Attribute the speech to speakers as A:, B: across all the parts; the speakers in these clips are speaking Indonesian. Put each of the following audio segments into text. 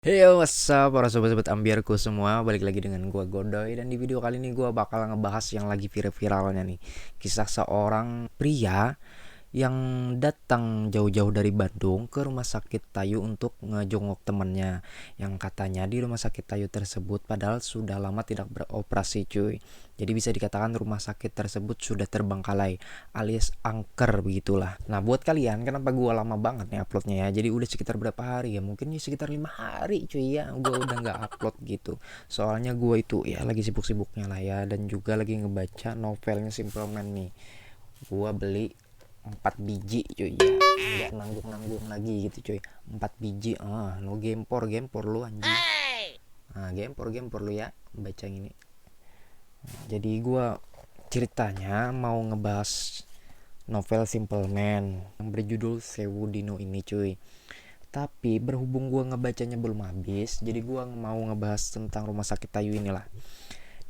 A: Hey what's up para sobat-sobat ambiarku semua. Balik lagi dengan gua Godoy. Dan di video kali ini gua bakal ngebahas yang lagi viral-viralnya nih. Kisah seorang pria yang datang jauh-jauh dari Bandung ke rumah sakit Tayu untuk ngejenguk temannya yang katanya di rumah sakit Tayu tersebut padahal sudah lama tidak beroperasi cuy. Jadi bisa dikatakan rumah sakit tersebut sudah terbengkalai alias angker begitulah. Nah buat kalian kenapa gua lama banget nih uploadnya ya. Jadi udah sekitar berapa hari ya, mungkin ya sekitar 5 hari cuy ya gua udah nggak upload gitu. Soalnya gua itu ya lagi sibuk-sibuknya lah ya, dan juga lagi ngebaca novelnya Simple Man nih. Gua beli 4 biji cuy ya, nggak nanggung lagi gitu cuy. 4 biji lo gempor lu anjing. Gempor lu ya baca ini. Jadi gua ceritanya mau ngebahas novel Simple Man yang berjudul Sewu Dino ini cuy. Tapi berhubung gua ngebacanya belum habis, jadi gua mau ngebahas tentang rumah sakit Tayu inilah.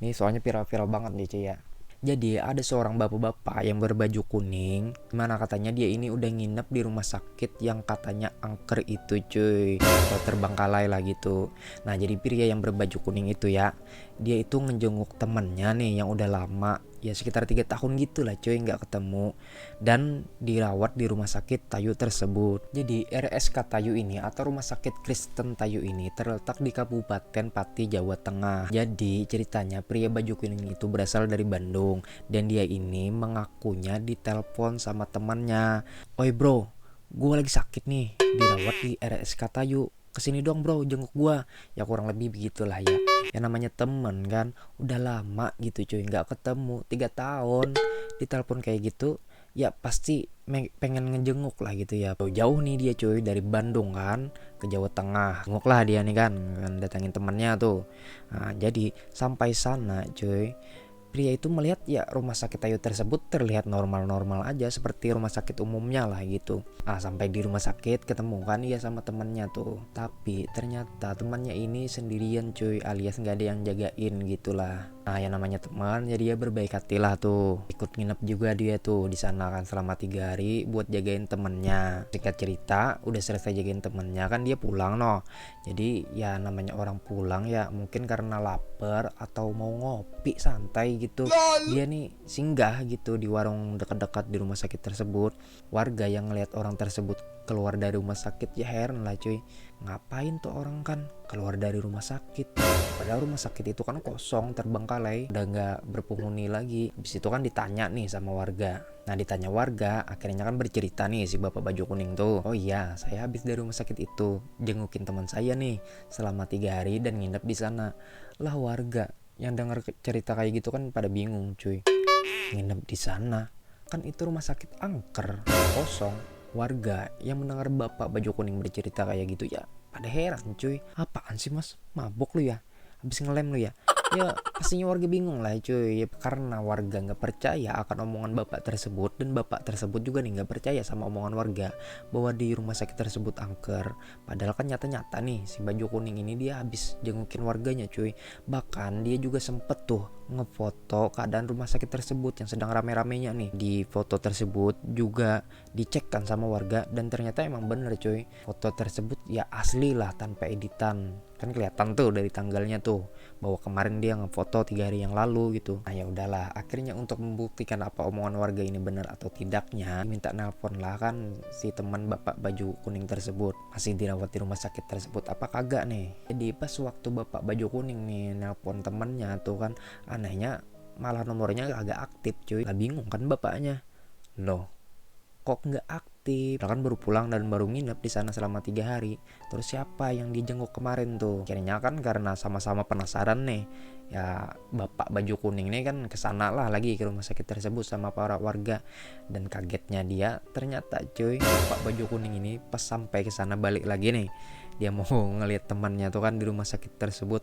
A: Ini soalnya viral-viral banget nih cuy ya. Jadi ada seorang bapak-bapak yang berbaju kuning, mana katanya dia ini udah nginep di rumah sakit yang katanya angker itu cuy, atau terbengkalai lah gitu. Nah jadi pria yang berbaju kuning itu ya, dia itu ngejenguk temennya nih yang udah lama, ya sekitar 3 tahun gitu lah cuy nggak ketemu, dan dirawat di rumah sakit Tayu tersebut. Jadi RSK Tayu ini atau Rumah Sakit Kristen Tayu ini terletak di Kabupaten Pati, Jawa Tengah. Jadi ceritanya pria baju kuning itu berasal dari Bandung, dan dia ini mengakunya ditelepon sama temannya. Oi bro, gue lagi sakit nih, dirawat di RSK Tayu, kesini dong bro jenguk gua. Ya kurang lebih begitulah ya. Yang namanya temen kan udah lama gitu cuy nggak ketemu 3 tahun, ditelepon kayak gitu ya pasti pengen ngejenguk lah gitu ya. Jauh nih dia cuy dari Bandung kan ke Jawa Tengah, jenguk lah dia nih kan datangin temannya tuh. Nah, jadi sampai sana cuy, pria itu melihat ya rumah sakit Tayu tersebut terlihat normal-normal aja seperti rumah sakit umumnya lah gitu. Sampai di rumah sakit ketemu kan dia sama temannya tuh. Tapi ternyata temannya ini sendirian cuy, alias nggak ada yang jagain gitulah. Nah yang namanya teman jadi dia berbaik hati lah tuh, ikut nginep juga dia tuh di sana kan selama 3 hari buat jagain temennya. Singkat cerita udah selesai jagain temennya kan dia pulang noh. Jadi ya namanya orang pulang ya mungkin karena lapar atau mau ngopi santai gitu, dia nih singgah gitu di warung dekat-dekat di rumah sakit tersebut. Warga yang ngelihat orang tersebut keluar dari rumah sakit ya heran lah cuy, ngapain tuh orang kan keluar dari rumah sakit, padahal rumah sakit itu kan kosong terbengkalai udah nggak berpenghuni lagi. Habis itu kan ditanya nih sama warga. Nah ditanya warga akhirnya kan bercerita nih si bapak baju kuning tuh, oh iya saya habis dari rumah sakit itu jengukin teman saya nih selama 3 hari dan nginep di sana. Lah warga yang dengar cerita kayak gitu kan pada bingung cuy, nginep di sana kan itu rumah sakit angker kosong. Warga yang mendengar bapak baju kuning bercerita kayak gitu ya pada heran cuy, apaan sih mas, mabok lu ya, habis ngelem lu ya. Ya pastinya warga bingung lah cuy ya, karena warga nggak percaya akan omongan bapak tersebut, dan bapak tersebut juga nih nggak percaya sama omongan warga bahwa di rumah sakit tersebut angker. Padahal kan nyata-nyata nih si baju kuning ini dia habis jengukin warganya cuy. Bahkan dia juga sempet tuh ngefoto keadaan rumah sakit tersebut yang sedang rame-ramenya nih. Di foto tersebut juga dicek kan sama warga dan ternyata emang bener cuy, foto tersebut ya asli lah tanpa editan. Kan kelihatan tuh dari tanggalnya tuh bahwa kemarin dia ngefoto 3 hari yang lalu gitu. Nah ya udahlah, akhirnya untuk membuktikan apa omongan warga ini benar atau tidaknya, minta nelpon lah kan si teman bapak baju kuning tersebut, masih dirawat di rumah sakit tersebut apa kagak nih. Jadi pas waktu bapak baju kuning nih nelpon temennya tuh kan, anehnya malah nomornya agak aktif cuy. Lah bingung kan bapaknya, loh kok nggak aktif, kan baru pulang dan baru nginep di sana selama 3 hari. Terus siapa yang dijenguk kemarin tuh? Akhirnya kan karena sama-sama penasaran nih ya, bapak baju kuning nih kan kesana lah lagi ke rumah sakit tersebut sama para warga. Dan kagetnya dia ternyata cuy, bapak baju kuning ini pas sampai ke sana balik lagi nih, dia mau ngelihat temannya tuh kan di rumah sakit tersebut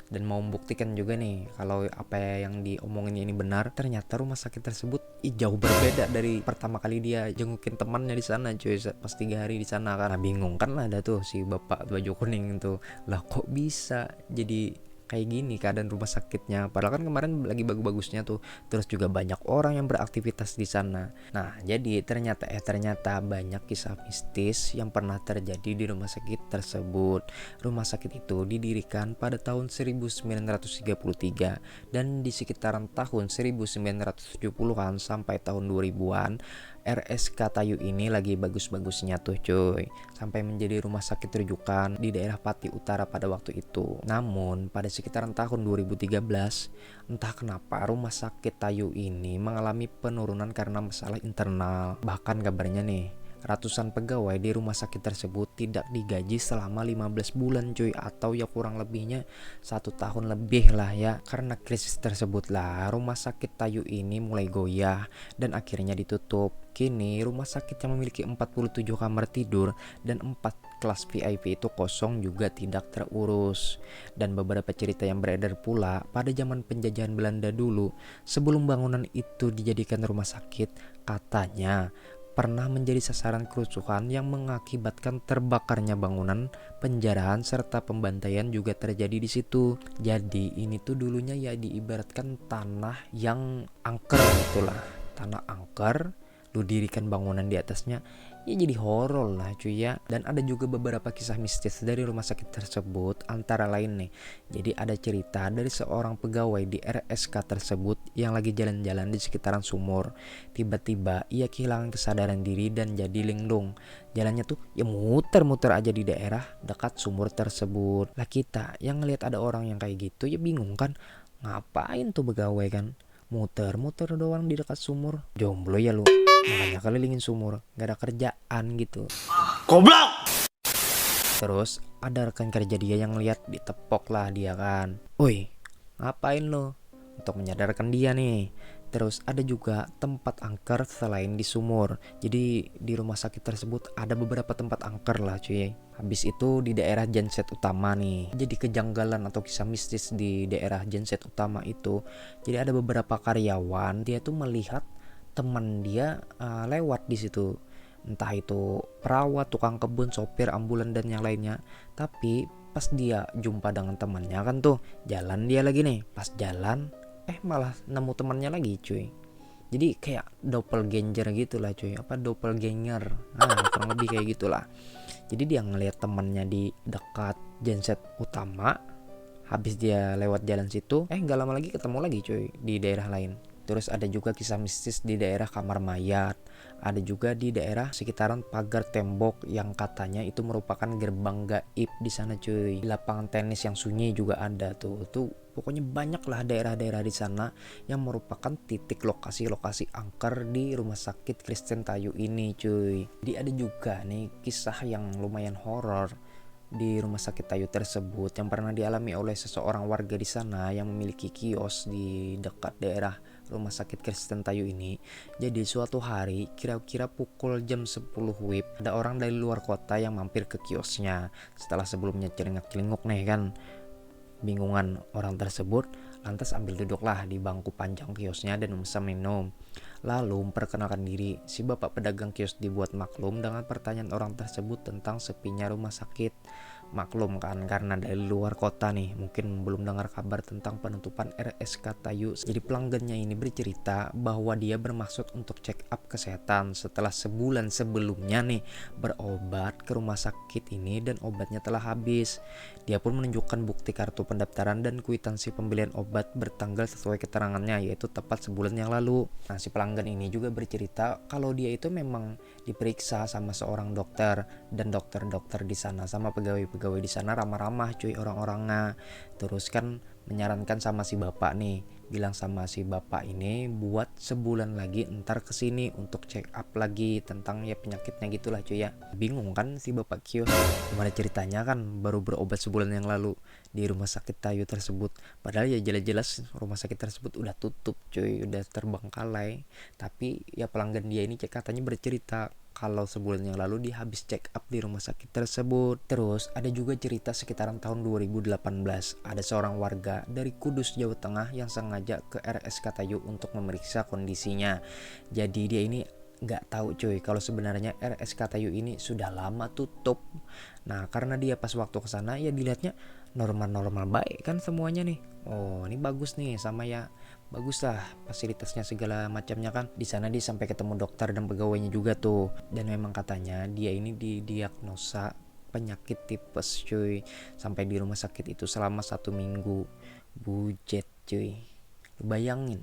A: dan mau membuktikan juga nih kalau apa yang diomongin ini benar. Ternyata rumah sakit tersebut jauh berbeda dari pertama kali dia jengukin temannya di sana cuy pas 3 hari di sana. Karena bingung kan ada tuh si bapak baju kuning tuh, lah kok bisa jadi kayak gini keadaan rumah sakitnya. Padahal kan kemarin lagi bagus-bagusnya tuh. Terus juga banyak orang yang beraktivitas di sana. Nah, jadi ternyata banyak kisah mistis yang pernah terjadi di rumah sakit tersebut. Rumah sakit itu didirikan pada tahun 1933 dan di sekitaran tahun 1970-an sampai tahun 2000-an RSK Tayu ini lagi bagus-bagusnya tuh cuy, sampai menjadi rumah sakit rujukan di daerah Pati Utara pada waktu itu. Namun pada sekitaran tahun 2013, entah kenapa rumah sakit Tayu ini mengalami penurunan karena masalah internal. Bahkan kabarnya nih, ratusan pegawai di rumah sakit tersebut tidak digaji selama 15 bulan cuy, atau ya kurang lebihnya 1 tahun lebih lah ya. Karena krisis tersebut lah rumah sakit Tayu ini mulai goyah dan akhirnya ditutup. Kini rumah sakit yang memiliki 47 kamar tidur dan 4 kelas VIP itu kosong juga tidak terurus. Dan beberapa cerita yang beredar pula pada zaman penjajahan Belanda dulu, sebelum bangunan itu dijadikan rumah sakit, katanya pernah menjadi sasaran kerusuhan yang mengakibatkan terbakarnya bangunan, penjarahan serta pembantaian juga terjadi di situ. Jadi ini tuh dulunya ya diibaratkan tanah yang angker gitulah, tanah angker, lu dirikan bangunan di atasnya, ya jadi horor lah cuy ya. Dan ada juga beberapa kisah mistis dari rumah sakit tersebut, antara lain nih, jadi ada cerita dari seorang pegawai di RSK tersebut yang lagi jalan-jalan di sekitaran sumur. Tiba-tiba ia kehilangan kesadaran diri dan jadi linglung. Jalannya tuh ya muter-muter aja di daerah dekat sumur tersebut. Lah kita yang ngelihat ada orang yang kayak gitu ya bingung kan, ngapain tuh pegawai kan muter-muter doang di dekat sumur, jomblo ya lu, makanya kelilingin sumur, gak ada kerjaan gitu.
B: Goblok!
A: Terus ada rekan kerja dia yang lihat, ditepok lah dia kan, woi ngapain lo, untuk menyadarkan dia nih. Terus ada juga tempat angker selain di sumur. Jadi di rumah sakit tersebut ada beberapa tempat angker lah cuy. Habis itu di daerah genset utama nih. Jadi kejanggalan atau kisah mistis di daerah genset utama itu. Jadi ada beberapa karyawan, dia tuh melihat teman dia lewat di situ. Entah itu perawat, tukang kebun, sopir, ambulan dan yang lainnya. Tapi pas dia jumpa dengan temannya kan tuh, jalan dia lagi nih. Pas jalan malah nemu temannya lagi cuy. Jadi kayak doppelganger gitu lah cuy, apa doppelganger, kurang lebih kayak gitulah. Jadi dia ngelihat temannya di dekat genset utama, habis dia lewat jalan situ, nggak lama lagi ketemu lagi cuy di daerah lain. Terus ada juga kisah mistis di daerah kamar mayat. Ada juga di daerah sekitaran pagar tembok yang katanya itu merupakan gerbang gaib di sana cuy. Di lapangan tenis yang sunyi juga ada tuh. Tuh pokoknya banyak lah daerah-daerah di sana yang merupakan titik lokasi-lokasi angker di rumah sakit Kristen Tayu ini cuy. Jadi ada juga nih kisah yang lumayan horor di rumah sakit Tayu tersebut yang pernah dialami oleh seseorang warga di sana yang memiliki kios di dekat daerah rumah sakit Kristen Tayu ini. Jadi suatu hari kira-kira pukul jam 10 WIB ada orang dari luar kota yang mampir ke kiosnya. Setelah sebelumnya celingak-celinguk nih kan, bingungan orang tersebut lantas ambil duduklah di bangku panjang kiosnya dan memesan minum. Lalu memperkenalkan diri. Si bapak pedagang kios dibuat maklum dengan pertanyaan orang tersebut tentang sepinya rumah sakit. Maklum kan karena dari luar kota nih, mungkin belum dengar kabar tentang penutupan RSK Tayu. Jadi pelanggannya ini bercerita bahwa dia bermaksud untuk check up kesehatan setelah sebulan sebelumnya nih berobat ke rumah sakit ini dan obatnya telah habis. Dia pun menunjukkan bukti kartu pendaftaran dan kwitansi pembelian obat bertanggal sesuai keterangannya, yaitu tepat sebulan yang lalu. Nah, si pelanggan ini juga bercerita kalau dia itu memang diperiksa sama seorang dokter, dan dokter-dokter di sana sama pegawai-pegawai di sana ramah-ramah cuy orang-orangnya. Terus kan menyarankan sama si bapak nih, bilang sama si bapak ini buat sebulan lagi ntar kesini untuk check up lagi tentang ya penyakitnya gitulah cuy ya. Bingung kan si bapak kios, gimana ceritanya kan baru berobat sebulan yang lalu di rumah sakit Tayu tersebut, padahal ya jelas-jelas rumah sakit tersebut udah tutup cuy, udah terbengkalai. Tapi ya pelanggan dia ini katanya bercerita kalau sebulan yang lalu dia habis check up di rumah sakit tersebut. Terus ada juga cerita sekitaran tahun 2018, ada seorang warga dari Kudus, Jawa Tengah yang sengaja ke RSK Tayu untuk memeriksa kondisinya. Jadi dia ini nggak tahu cuy kalau sebenarnya RSK Tayu ini sudah lama tutup. Nah karena dia pas waktu kesana ya dilihatnya normal-normal baik kan semuanya nih. Oh ini bagus nih sama ya, bagus lah fasilitasnya segala macamnya kan. Di sana dia sampai ketemu dokter dan pegawainya juga tuh. Dan memang katanya dia ini didiagnosa penyakit tipes cuy, sampai di rumah sakit itu selama 1 minggu. Bujet cuy, lu bayangin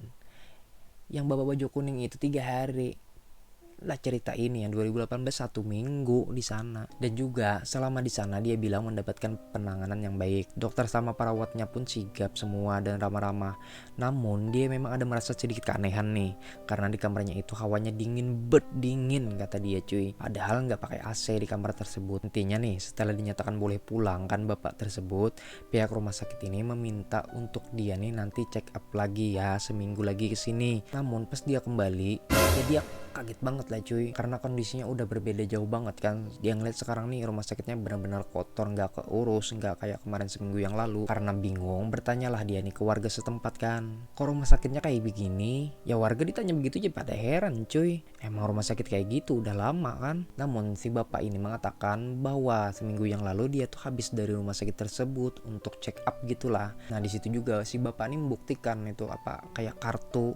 A: yang bapak baju kuning itu 3 hari lah cerita ini yang 2018 1 minggu di sana. Dan juga selama di sana dia bilang mendapatkan penanganan yang baik, dokter sama perawatnya pun sigap semua dan ramah-ramah. Namun dia memang ada merasa sedikit keanehan nih karena di kamarnya itu hawanya dingin, dingin kata dia cuy, padahal nggak pakai AC di kamar tersebut. Intinya nih setelah dinyatakan boleh pulang kan bapak tersebut, pihak rumah sakit ini meminta untuk dia nih nanti check up lagi ya, seminggu lagi kesini. Namun pas dia kembali ya dia kaget banget lah cuy karena kondisinya udah berbeda jauh banget kan. Dia ngeliat sekarang nih rumah sakitnya benar-benar kotor, nggak keurus, nggak kayak kemarin seminggu yang lalu. Karena bingung bertanyalah dia nih ke warga setempat kan, kok rumah sakitnya kayak begini ya. Warga ditanya begitu aja pada heran cuy, emang rumah sakit kayak gitu udah lama kan. Namun si bapak ini mengatakan bahwa seminggu yang lalu dia tuh habis dari rumah sakit tersebut untuk check up gitulah. Nah di situ juga si bapak ini membuktikan itu apa kayak kartu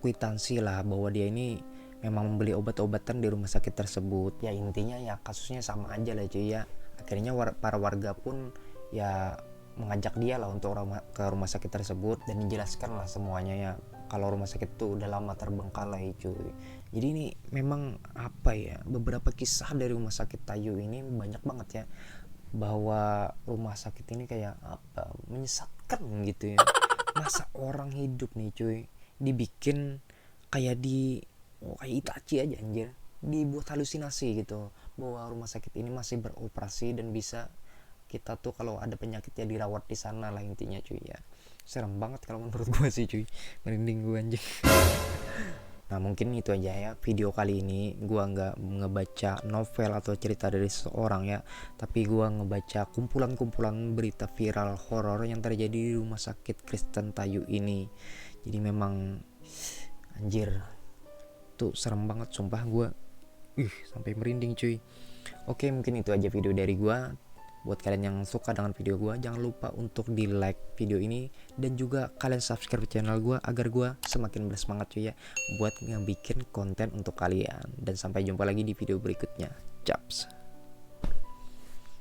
A: kwitansi lah bahwa dia ini memang membeli obat-obatan di rumah sakit tersebut. Ya intinya ya kasusnya sama aja lah cuy ya. Akhirnya para warga pun ya mengajak dia lah untuk ke rumah sakit tersebut dan dijelaskan lah semuanya ya kalau rumah sakit itu udah lama terbengkalai cuy. Jadi ini memang apa ya, beberapa kisah dari rumah sakit Tayu ini banyak banget ya, bahwa rumah sakit ini kayak apa, menyesatkan gitu ya. Masa orang hidup nih cuy dibikin kayak kayak Itachi aja anjir, dibuat halusinasi gitu bahwa rumah sakit ini masih beroperasi dan bisa kita tuh kalau ada penyakitnya dirawat di sana lah intinya cuy ya. Serem banget kalau menurut gue sih cuy, merinding gue anjing. Nah mungkin itu aja ya video kali ini. Gua nggak ngebaca novel atau cerita dari seseorang ya, tapi gua ngebaca kumpulan-kumpulan berita viral horor yang terjadi di rumah sakit Kristen Tayu ini. Jadi memang anjir tuh serem banget sumpah, gua sampai merinding cuy. Oke mungkin itu aja video dari gua. Buat kalian yang suka dengan video gue, jangan lupa untuk di like video ini dan juga kalian subscribe channel gue agar gue semakin bersemangat cuy ya buat ngebikin konten untuk kalian. Dan sampai jumpa lagi di video berikutnya. Caps.